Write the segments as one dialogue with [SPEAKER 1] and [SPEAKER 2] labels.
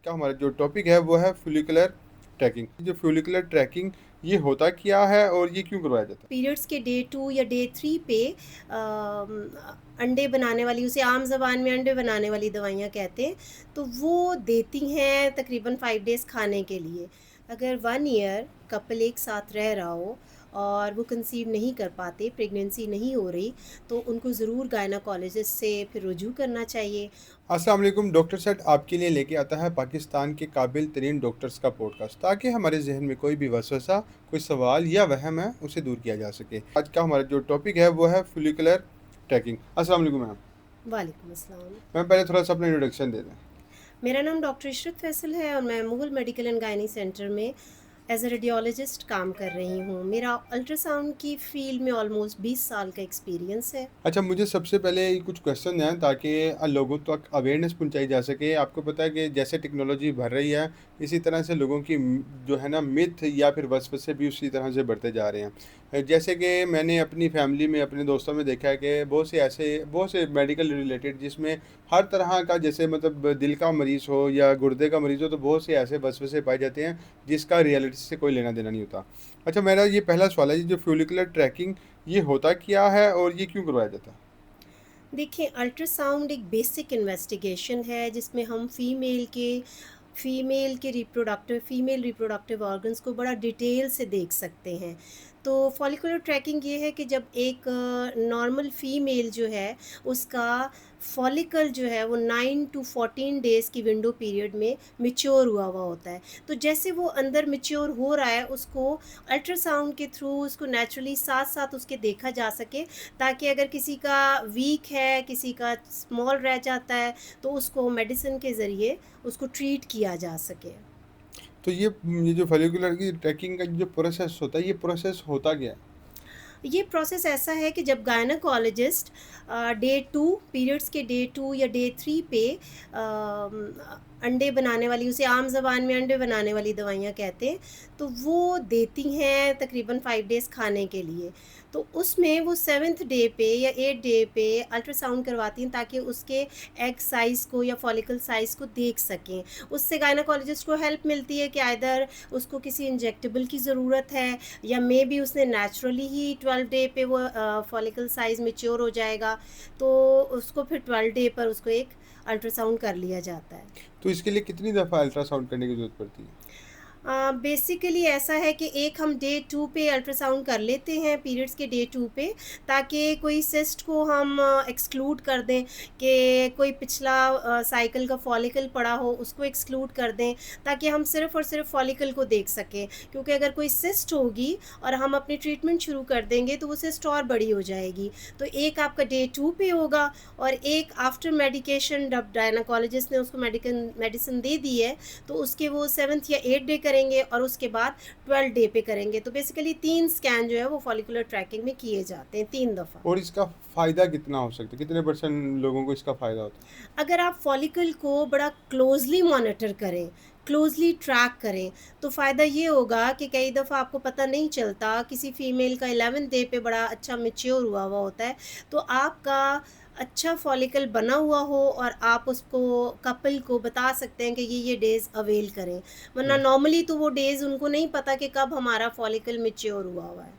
[SPEAKER 1] का हमारा जो टॉपिक है वो है follicular ट्रैकिंग। जो follicular ट्रैकिंग ये होता क्या है और ये क्यों करवाया जाता है?
[SPEAKER 2] पीरियड्स के डे 2 या डे 3 पे अंडे बनाने वाली, उसे आम ज़बान में अंडे बनाने वाली दवाइयाँ कहते हैं, तो वो देती हैं तकरीबन 5 डेज़ खाने के लिए। अगर 1 ईयर कपल एक साथ रह रहा हो और वो कंसीव नहीं कर पाते, प्रेगनेंसी नहीं हो रही, तो उनको ज़रूर गायनेकोलॉजिस्ट से फिर रुजू करना चाहिए।
[SPEAKER 1] अस्सलाम वालेकुम। डॉक्टर सेट आपके लिए लेके आता है पाकिस्तान के काबिल तरीन डॉक्टर्स का पॉडकास्ट, ताकि हमारे जहन में कोई भी वसवसा, कोई सवाल या वहम है उसे दूर किया जा सके। आज का हमारा जो टॉपिक है वो है follicular ट्रैकिंग। अस्सलाम वालेकुम मैम।
[SPEAKER 2] वालेकुम अस्सलाम।
[SPEAKER 1] मैम पहले थोड़ा सा अपना इंट्रोडक्शन दे दें।
[SPEAKER 2] मेरा नाम डॉक्टर इशरत फैसल है और मैं Mughal medical and gynae centre में एज अ रेडियोलॉजिस्ट काम कर रही हूँ। मेरा अल्ट्रासाउंड की फील्ड में ऑलमोस्ट 20 साल का एक्सपीरियंस है।
[SPEAKER 1] अच्छा, मुझे सबसे पहले कुछ क्वेश्चन हैं ताकि लोगों तक अवेयरनेस पहुंचाई जा सके। आपको पता है कि जैसे टेक्नोलॉजी बढ़ रही है, इसी तरह से लोगों की जो है ना मिथ या फिर वसवसे भी उसी तरह से बढ़ते जा रहे हैं। जैसे कि मैंने अपनी फैमिली में, अपने दोस्तों में देखा है कि बहुत से मेडिकल रिलेटेड जिसमें हर तरह का, जैसे मतलब दिल का मरीज़ हो या गुर्दे का मरीज़ हो, तो बहुत से ऐसे वसवसे पाए जाते हैं जिसका रियलिटी से कोई लेना देना नहीं होता। अच्छा, मेरा ये पहला सवाल है, ये जो फ्यूलिकुलर ट्रैकिंग ये होता क्या है और ये क्यों करवाया जाता है?
[SPEAKER 2] देखिए, अल्ट्रासाउंड एक बेसिक इन्वेस्टिगेशन है जिसमें हम फीमेल रिप्रोडक्टिव ऑर्गन्स को बड़ा डिटेल से देख सकते हैं। तो फॉलिकुलर ट्रैकिंग ये है कि जब एक नॉर्मल फीमेल जो है, उसका फॉलिकल जो है वो 9 टू 14 डेज़ की विंडो पीरियड में मैच्योर हुआ होता है। तो जैसे वो अंदर मैच्योर हो रहा है, उसको अल्ट्रासाउंड के थ्रू उसको नेचुरली साथ साथ उसके देखा जा सके, ताकि अगर किसी का वीक है, किसी का स्मॉल रह जाता है, तो उसको मेडिसिन के ज़रिए उसको ट्रीट किया जा सके।
[SPEAKER 1] तो ये जो फॉलिकुलर की ट्रैकिंग का जो प्रोसेस होता है, ये प्रोसेस होता क्या है?
[SPEAKER 2] ये प्रोसेस ऐसा है कि जब गायनेकोलॉजिस्ट डे 2 पीरियड्स के डे 2 या डे 3 पे अंडे बनाने वाली, उसे आम ज़बान में अंडे बनाने वाली दवाइयाँ कहते हैं, तो वो देती हैं तकरीबन 5 डेज़ खाने के लिए। तो उसमें वो 7th डे पे या 8th डे पे अल्ट्रासाउंड करवाती हैं, ताकि उसके एग साइज़ को या फॉलिकल साइज़ को देख सकें। उससे गायनेकोलॉजिस्ट को हेल्प मिलती है कि आइदर उसको किसी इंजेक्टेबल की ज़रूरत है, या मे बी उसने नेचुरली ही 12 डे पे वो फॉलिकल साइज़ मैच्योर हो जाएगा, तो उसको फिर 12 डे पर उसको एक अल्ट्रासाउंड कर लिया जाता है।
[SPEAKER 1] तो इसके लिए कितनी दफ़ा अल्ट्रासाउंड करने की ज़रूरत पड़ती है?
[SPEAKER 2] बेसिकली ऐसा है कि एक हम डे 2 पे अल्ट्रासाउंड कर लेते हैं, पीरियड्स के डे 2 पे, ताकि कोई सिस्ट को हम एक्सक्लूड कर दें, कि कोई पिछला साइकिल का फॉलिकल पड़ा हो उसको एक्सक्लूड कर दें, ताकि हम सिर्फ़ और सिर्फ फॉलिकल को देख सकें। क्योंकि अगर कोई सिस्ट होगी और हम अपनी ट्रीटमेंट शुरू कर देंगे, तो वो सिस्ट और बड़ी हो जाएगी। तो एक आपका डे 2 पे होगा और एक आफ्टर मेडिकेशन, जब गायनेकोलॉजिस्ट ने उसको मेडिसिन दे दी है, तो उसके वो 7th या 8th डे करेंगे और उसके बाद 12 डे पे करेंगे। तो बेसिकली 3 स्कैन जो है वो फॉलिकुलर ट्रैकिंग में किए जाते हैं 3 दफ़ा।
[SPEAKER 1] और इसका फ़ायदा कितना हो सकता है? कितने परसेंट लोगों को इसका फ़ायदा होता है?
[SPEAKER 2] अगर आप फॉलिकल को बड़ा क्लोजली मॉनिटर करें, क्लोजली ट्रैक करें, तो फ़ायदा ये होगा कि कई दफ़ा आपको पता नहीं चलता, किसी फीमेल का 11th डे पे बड़ा अच्छा मैच्योर हुआ होता है, तो आपका अच्छा फॉलिकल बना हुआ हो और आप उसको कपल को बता सकते हैं कि ये डेज़ अवेल करें। वरना
[SPEAKER 1] हुँ।
[SPEAKER 2] नॉर्मली तो वो डेज़ उनको नहीं पता कि कब हमारा फॉलिकल मैच्योर हुआ है।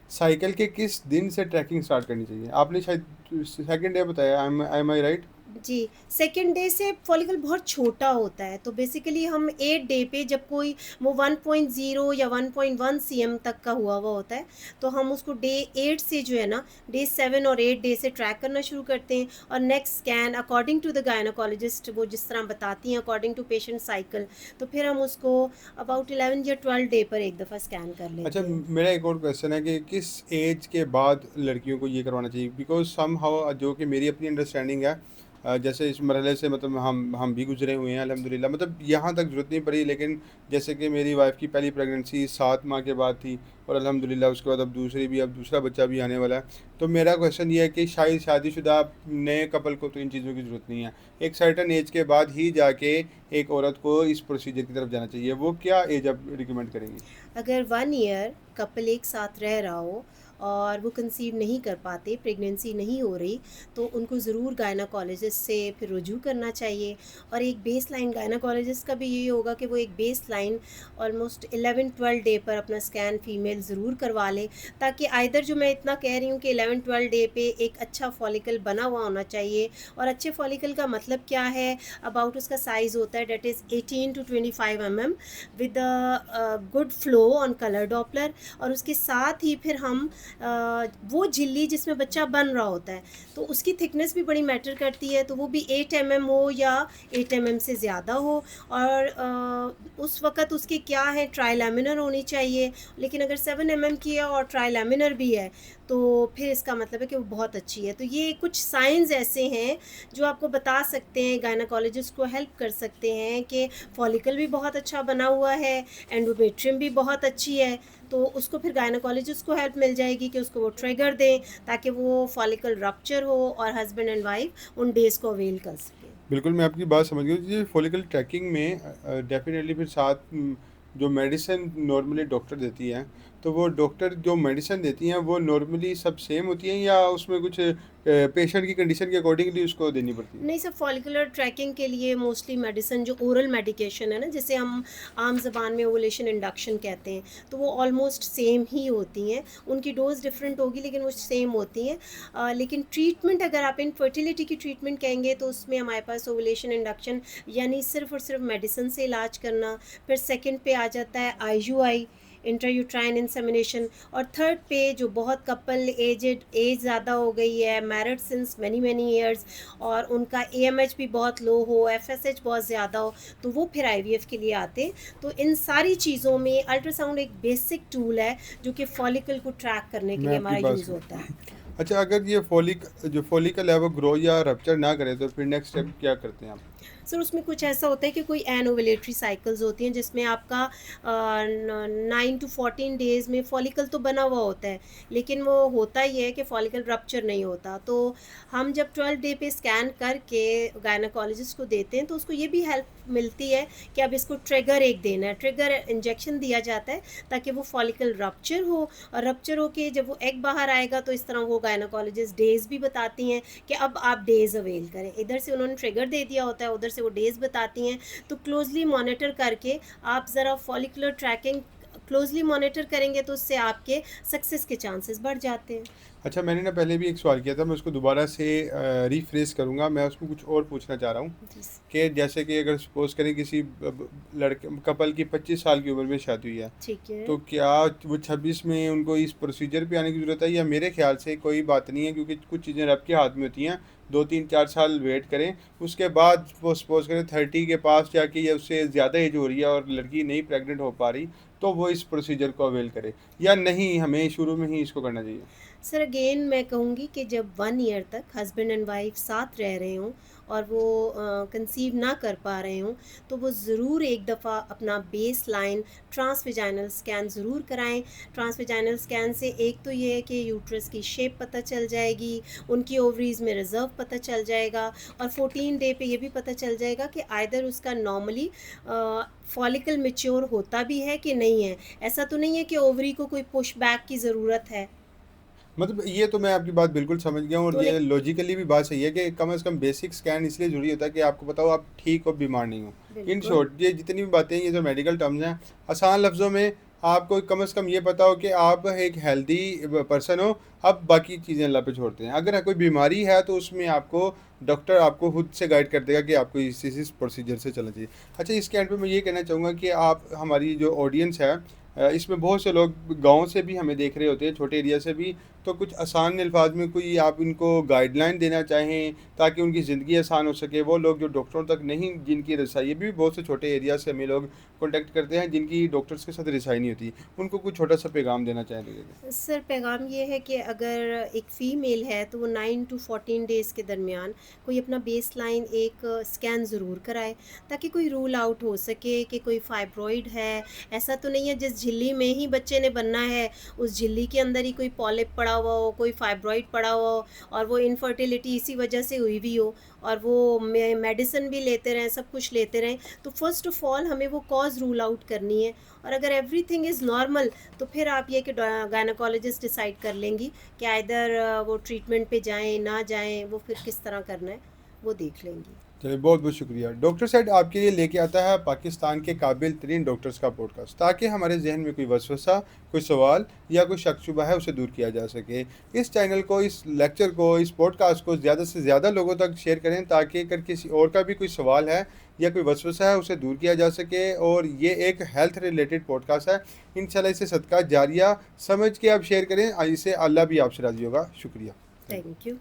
[SPEAKER 1] साइकिल के किस दिन से ट्रैकिंग स्टार्ट करनी चाहिए? आपने शायद सेकंड डे बताया, एम आई राइट?
[SPEAKER 2] जी, सेकंड डे से फॉलिकल बहुत छोटा होता है, तो बेसिकली हम 8 डे पे, जब कोई वो 1.0 या 1.1 सीएम तक का हुआ होता है, तो हम उसको डे 8 से जो है ना, डे 7 और 8 डे से ट्रैक करना शुरू करते हैं, और next scan according to the gynaecologist, वो जिस तरह बताती हैं अकॉर्डिंग टू पेशेंट साइकिल, तो फिर हम उसको अबाउट 11 या 12 डे पर एक दफ़ा स्कैन कर
[SPEAKER 1] अच्छा,
[SPEAKER 2] लेते हैं।
[SPEAKER 1] मेरा एक और क्वेश्चन है कि किस एज के बाद लड़कियों को ये करवाना चाहिए? बिकॉज़ समहाउ जो कि मेरी अपनी अंडरस्टैंडिंग है, जैसे इस मरहले से मतलब हम भी गुज़रे हुए हैं अल्हम्दुलिल्लाह। मतलब यहाँ तक ज़रूरत नहीं पड़ी, लेकिन जैसे कि मेरी वाइफ़ की पहली प्रेगनेंसी 7 माह के बाद थी और अल्हम्दुलिल्लाह उसके बाद अब दूसरा बच्चा भी आने वाला है। तो मेरा क्वेश्चन ये है कि शायद शादीशुदा नए कपल को तो इन चीज़ों की ज़रूरत नहीं है। एक सर्टेन एज के बाद ही जाके एक औरत को इस प्रोसीजर की तरफ जाना चाहिए। वो क्या एज आप रिकमेंड करेंगी?
[SPEAKER 2] अगर 1 ईयर कपल एक साथ रह रहा हो और वो कंसीव नहीं कर पाते, प्रेगनेंसी नहीं हो रही, तो उनको ज़रूर गायनाकोलॉजिस्ट से फिर रुजू करना चाहिए। और एक बेस लाइन गायनाकोलॉजिस्ट का भी यही होगा कि वो एक बेस लाइन ऑलमोस्ट 11-12 डे पर अपना स्कैन फ़ीमेल ज़रूर करवा ले, ताकि आइदर जो मैं इतना कह रही हूँ कि 11-12 डे पे एक अच्छा फॉलिकल बना हुआ होना चाहिए। और अच्छे फॉलिकल का मतलब क्या है, अबाउट उसका साइज़ होता है that is 18 to 25 mm with good flow on colour Doppler. और उसके साथ ही फिर हम वो झिल्ली जिसमें बच्चा बन रहा होता है, तो उसकी थिकनेस भी बड़ी मैटर करती है, तो वो भी 8 mm हो या 8 mm से ज़्यादा हो। और उस वक़्त उसके क्या है, ट्राइलैमिनर होनी चाहिए। लेकिन अगर 7 mm की है और ट्राइलैमिनर भी है, तो फिर इसका मतलब है कि वो बहुत अच्छी है। तो ये कुछ साइंस ऐसे हैं जो आपको बता सकते हैं, गायनाकोलॉजिस्ट को हेल्प कर सकते हैं कि फॉलिकल भी बहुत अच्छा बना हुआ है, एंडोमेट्रियम भी बहुत अच्छी है। तो उसको फिर गायनाकोलॉजिस्ट को हेल्प मिल जाएगी कि उसको वो ट्रिगर दें, ताकि वो फॉलिकल रप्चर हो और हस्बैंड एंड वाइफ उन डेज़ को अवेल कर सकें।
[SPEAKER 1] बिल्कुल, मैं आपकी बात समझ गया। ये फॉलिकल ट्रैकिंग में डेफ़िनेटली फिर साथ जो मेडिसिन नॉर्मली डॉक्टर देती हैं, तो वो डॉक्टर जो मेडिसिन देती हैं, वो नॉर्मली सब सेम होती हैं या उसमें कुछ पेशेंट की कंडीशन के अकॉर्डिंगली उसको देनी पड़ती है?
[SPEAKER 2] नहीं सर, फॉलिकुलर ट्रैकिंग के लिए मोस्टली मेडिसिन जो ओरल मेडिकेशन है ना, जिसे हम आम ज़बान में ओवुलेशन इंडक्शन कहते हैं, तो वो ऑलमोस्ट सेम ही होती हैं। उनकी डोज डिफरेंट होगी लेकिन वो सेम होती हैं। लेकिन ट्रीटमेंट अगर आप इनफर्टिलिटी की ट्रीटमेंट कहेंगे, तो उसमें हमारे पास ओवुलेशन इंडक्शन यानी सिर्फ और सिर्फ मेडिसिन से इलाज करना। फिर सेकंड पे आ जाता है आईयूआई, इंट्रायूट्राइन इंसेमिनेशन। और थर्ड पे जो बहुत कपल एज ज़्यादा हो गई है, married since many many years, और उनका एएमएच भी बहुत लो हो, एफएसएच बहुत ज़्यादा हो, तो वो फिर आईवीएफ के लिए आते हैं। तो इन सारी चीज़ों में अल्ट्रासाउंड एक बेसिक टूल है जो कि फॉलिकल को ट्रैक करने के
[SPEAKER 1] मैं
[SPEAKER 2] लिए
[SPEAKER 1] आपकी
[SPEAKER 2] हमारा
[SPEAKER 1] बात
[SPEAKER 2] यूज़
[SPEAKER 1] समझ
[SPEAKER 2] होता है।
[SPEAKER 1] अच्छा, अगर ये जो फॉलिकल है वो ग्रो या रप्चर ना करे, तो फिर नेक्स्ट स्टेप क्या करते हैं आप?
[SPEAKER 2] सर उसमें कुछ ऐसा होता है कि कोई एनओवुलेटरी साइकिल्स होती हैं, जिसमें आपका 9 to 14 डेज़ में फॉलिकल तो बना हुआ होता है, लेकिन वो होता ही है कि फॉलिकल रप्चर नहीं होता। तो हम जब 12 डे पे स्कैन करके गायनाकोलॉजिस्ट को देते हैं, तो उसको ये भी हेल्प मिलती है कि अब इसको ट्रिगर एक देना है, ट्रिगर इंजेक्शन दिया जाता है ताकि वो फॉलिकल रप्चर हो। और रप्चर होके जब वो एग बाहर आएगा, तो इस तरह वो गायनाकोलॉजिस्ट डेज़ भी बताती हैं कि अब आप डेज़ अवेल करें। इधर से उन्होंने ट्रिगर दे दिया होता है, उधर से वो डेज़ बताती हैं। तो क्लोजली मॉनिटर करके आप ज़रा फॉलिकुलर ट्रैकिंग क्लोजली मॉनिटर करेंगे, तो उससे आपके सक्सेस के चांसेस बढ़ जाते हैं।
[SPEAKER 1] अच्छा, मैंने ना पहले भी एक सवाल किया था, मैं उसको दोबारा से रीफ्रेश करूँगा। मैं उसमें कुछ और पूछना चाह रहा हूँ
[SPEAKER 2] जी।
[SPEAKER 1] कि जैसे कि अगर सपोज़ करें किसी लड़के कपल की 25 साल की उम्र में शादी हुई है,
[SPEAKER 2] ठीक है।
[SPEAKER 1] तो क्या वो 26 में उनको इस प्रोसीजर पे आने की ज़रूरत है, या मेरे ख्याल से कोई बात नहीं है, क्योंकि कुछ चीज़ें रब के हाथ में होती हैं। 2-3-4 साल वेट करें, उसके बाद वो सपोज़ करें 30 के पास जाके या उससे ज़्यादा एज हो रही है और लड़की नहीं प्रेग्नेंट हो पा रही, तो वो इस प्रोसीजर को अवेल करे, या नहीं हमें शुरू में ही इसको करना चाहिए?
[SPEAKER 2] सर अगेन मैं कहूँगी कि जब 1 ईयर तक हस्बैंड एंड वाइफ साथ रह रहे हों और वो कंसीव ना कर पा रहे हों, तो वो ज़रूर एक दफ़ा अपना बेस लाइन ट्रांसवेजाइनल स्कैन ज़रूर कराएं। ट्रांसवेजाइनल स्कैन से एक तो ये है कि यूट्रस की शेप पता चल जाएगी, उनकी ओवरीज में रिजर्व पता चल जाएगा, और 14 डे पे ये भी पता चल जाएगा कि आइदर उसका नॉर्मली फॉलिकल मैच्योर होता भी है कि नहीं है। ऐसा तो नहीं है कि ओवरी को कोई पुश बैक की ज़रूरत है।
[SPEAKER 1] मतलब ये तो मैं आपकी बात बिल्कुल समझ गया हूँ, और
[SPEAKER 2] तो
[SPEAKER 1] ये लॉजिकली भी बात सही है कि कम से कम बेसिक स्कैन इसलिए ज़रूरी होता है कि आपको पता हो आप ठीक हो, बीमार नहीं हो। इन
[SPEAKER 2] बिल्कुल।
[SPEAKER 1] शॉर्ट, ये जितनी भी बातें हैं, ये जो मेडिकल टर्म्स हैं, आसान लफ्ज़ों में आपको कम से कम ये पता हो कि आप एक हेल्दी पर्सन हो। अब बाकी चीज़ें अल्लाह पे छोड़ते हैं। अगर कोई बीमारी है, तो उसमें आपको डॉक्टर आपको खुद से गाइड कर देगा कि आपको इस प्रोसीजर से चलना चाहिए। अच्छा, इसके एंड पे मैं ये कहना चाहूँगा कि आप हमारी जो ऑडियंस है, इसमें बहुत से लोग गाँव से भी हमें देख रहे होते हैं, छोटे एरिया से भी। तो कुछ आसान अल्फाज में कोई आप इनको गाइडलाइन देना चाहें ताकि उनकी ज़िंदगी आसान हो सके, वो लोग जो डॉक्टरों तक नहीं जिनकी रसाई, ये भी बहुत से छोटे एरिया से हमें लोग कॉन्टैक्ट करते हैं जिनकी डॉक्टर्स के साथ रसाई नहीं होती, उनको कुछ छोटा सा पैगाम देना चाहेंगे?
[SPEAKER 2] सर पैगाम ये है कि अगर एक फ़ीमेल है, तो वो 9 to 14 डेज़ के दरमियान कोई अपना बेस लाइन एक स्कैन ज़रूर कराए, ताकि कोई रूल आउट हो सके कि कोई फाइब्रॉइड है। ऐसा तो नहीं है जिस झिल्ली में ही बच्चे ने बनना है, उस झिल्ली के अंदर ही कोई पॉलिप पड़ा हुआ हो, कोई फाइब्रॉइड पड़ा हुआ हो और वो इनफर्टिलिटी इसी वजह से हुई हुई हो और वो मेडिसिन भी लेते रहें, सब कुछ लेते रहें, तो फर्स्ट ऑफ ऑल हमें वो कॉज रूल आउट करनी है। और अगर एवरीथिंग इज़ नॉर्मल तो फिर आप ये कि गायनोकोलॉजिस्ट डिसाइड कर लेंगी कि आइदर वो ट्रीटमेंट पे जाएं ना जाएं, वो फिर किस तरह करना है वो देख लेंगी।
[SPEAKER 1] चलिए, बहुत बहुत शुक्रिया। डॉक्टर साहब आपके लिए लेके आता है पाकिस्तान के काबिल तरीन डॉक्टर्स का पॉडकास्ट, ताकि हमारे जहन में कोई वसवसा, कोई सवाल या कोई शक शुबा है उसे दूर किया जा सके। इस चैनल को, इस लेक्चर को, इस पॉडकास्ट को ज़्यादा से ज़्यादा लोगों तक शेयर करें, ताकि अगर किसी और का भी कोई सवाल है या कोई वसवसा है उसे दूर किया जा सके। और ये एक हेल्थ रिलेटेड पॉडकास्ट है, इंशाल्लाह इसे सदका जारिया समझ के आप शेयर करें, इससे अल्लाह भी आपसे राज़ी होगा। शुक्रिया।
[SPEAKER 2] Thank you.